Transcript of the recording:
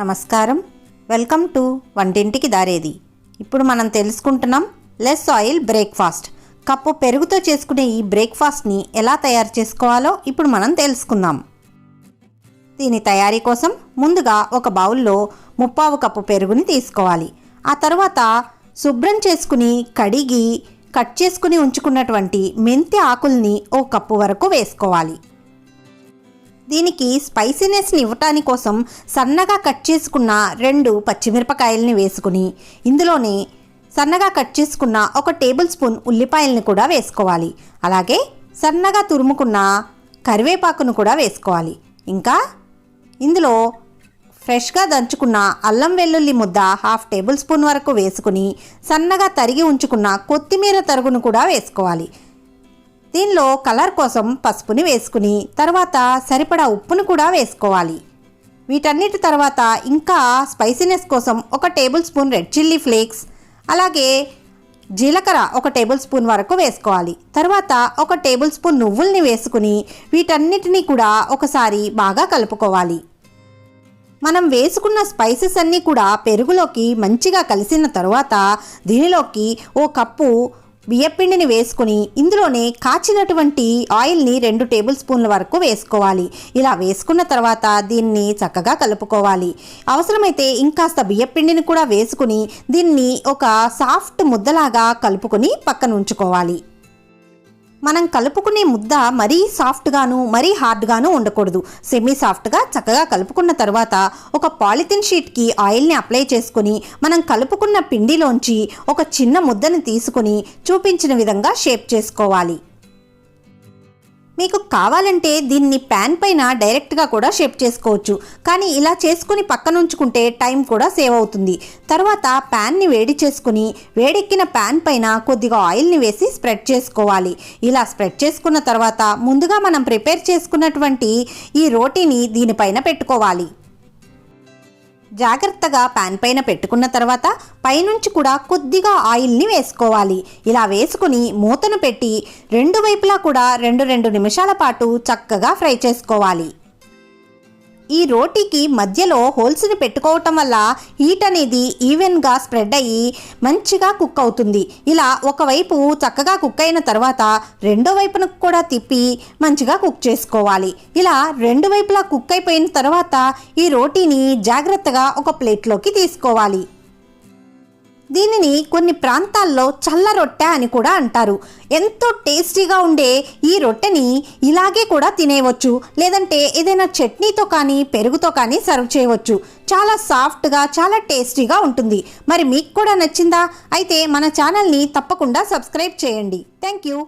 నమస్కారం, welcome to వంటింటికి దారేది. ఇప్పుడు మనం తెలుసుకుంటున్నాం లెస్ ఆయిల్ బ్రేక్ఫాస్ట్. కప్పు పెరుగుతో చేసుకునే ఈ బ్రేక్ఫాస్ట్ని ఎలా తయారు చేసుకోవాలో ఇప్పుడు మనం తెలుసుకుందాం. దీని తయారీ కోసం ముందుగా ఒక బౌల్లో 3/4 కప్పు పెరుగుని తీసుకోవాలి. ఆ తర్వాత శుభ్రం చేసుకుని కడిగి కట్ చేసుకుని ఉంచుకున్నటువంటి మెంతి ఆకుల్ని 1 కప్పు వరకు వేసుకోవాలి. దీనికి స్పైసీనెస్ని ఇవ్వటాని కోసం సన్నగా కట్ చేసుకున్న 2 పచ్చిమిరపకాయలని వేసుకుని ఇందులోనే సన్నగా కట్ చేసుకున్న 1 టేబుల్ స్పూన్ ఉల్లిపాయలని కూడా వేసుకోవాలి. అలాగే సన్నగా తురుముకున్న కరివేపాకును కూడా వేసుకోవాలి. ఇంకా ఇందులో ఫ్రెష్గా దంచుకున్న అల్లం వెల్లుల్లి ముద్ద 1/2 టేబుల్ స్పూన్ వరకు వేసుకుని సన్నగా తరిగి ఉంచుకున్న కొత్తిమీర తరుగును కూడా వేసుకోవాలి. దీనిలో కలర్ కోసం పసుపుని వేసుకుని తర్వాత సరిపడా ఉప్పును కూడా వేసుకోవాలి. వీటన్నిటి తర్వాత ఇంకా స్పైసీనెస్ కోసం 1 table spoon red chilli flakes, అలాగే జీలకర్ర 1 టేబుల్ స్పూన్ వరకు వేసుకోవాలి. తర్వాత 1 టేబుల్ స్పూన్ నువ్వుల్ని వేసుకుని వీటన్నిటినీ కూడా ఒకసారి బాగా కలుపుకోవాలి. మనం వేసుకున్న స్పైసెస్ అన్నీ కూడా పెరుగులోకి మంచిగా కలిసిన తర్వాత దీనిలోకి 1 కప్పు బియ్యపిండిని వేసుకుని ఇందులోనే కాచినటువంటి ఆయిల్ని 2 టేబుల్ స్పూన్ల వరకు వేసుకోవాలి. ఇలా వేసుకున్న తర్వాత దీన్ని చక్కగా కలుపుకోవాలి. అవసరమైతే ఇంకాస్త బియ్యపిండిని కూడా వేసుకుని దీన్ని ఒక సాఫ్ట్ ముద్దలాగా కలుపుకొని పక్కన ఉంచుకోవాలి. మనం కలుపుకునే ముద్ద మరీ సాఫ్ట్గాను మరీ హార్డ్గాను ఉండకూడదు. సెమీ సాఫ్ట్గా చక్కగా కలుపుకున్న తర్వాత ఒక పాలిథిన్ షీట్కి ఆయిల్ని అప్లై చేసుకుని మనం కలుపుకున్న పిండిలోంచి ఒక చిన్న ముద్దని తీసుకుని చూపించిన విధంగా షేప్ చేసుకోవాలి. మీకు కావాలంటే దీన్ని ప్యాన్ పైన డైరెక్ట్గా కూడా షేప్ చేసుకోవచ్చు, కానీ ఇలా చేసుకుని పక్కన ఉంచుకుంటే టైం కూడా సేవ్ అవుతుంది. తర్వాత ప్యాన్ని వేడి చేసుకుని వేడెక్కిన ప్యాన్ పైన కొద్దిగా ఆయిల్ని వేసి స్ప్రెడ్ చేసుకోవాలి. ఇలా స్ప్రెడ్ చేసుకున్న తర్వాత ముందుగా మనం ప్రిపేర్ చేసుకున్నటువంటి ఈ రోటీని దీనిపైన పెట్టుకోవాలి. జాగ్రత్తగా ప్యాన్ పైన పెట్టుకున్న తర్వాత పైనుంచి కూడా కొద్దిగా ఆయిల్ని వేసుకోవాలి. ఇలా వేసుకుని మూతను పెట్టి 2 వైపులా కూడా 2 నిమిషాల పాటు చక్కగా ఫ్రై చేసుకోవాలి. ఈ రోటీకి మధ్యలో హోల్స్ని పెట్టుకోవటం వల్ల హీట్ అనేది ఈవెన్గా స్ప్రెడ్ అయ్యి మంచిగా కుక్ అవుతుంది. ఇలా ఒకవైపు చక్కగా కుక్ అయిన తర్వాత రెండో వైపును కూడా తిప్పి మంచిగా కుక్ చేసుకోవాలి. ఇలా 2 వైపులా కుక్ అయిపోయిన తర్వాత ఈ రోటీని జాగ్రత్తగా ఒక ప్లేట్లోకి తీసుకోవాలి. దీనిని కొన్ని ప్రాంతాల్లో చల్ల రొట్టె అని కూడా అంటారు. ఎంతో టేస్టీగా ఉండే ఈ రొట్టెని ఇలాగే కూడా తినేయవచ్చు, లేదంటే ఏదైనా చట్నీతో కానీ పెరుగుతో కానీ సర్వ్ చేయవచ్చు. చాలా సాఫ్ట్గా చాలా టేస్టీగా ఉంటుంది. మరి మీకు కూడా నచ్చిందా? అయితే మన ఛానల్ని తప్పకుండా సబ్స్క్రైబ్ చేయండి. Thank you.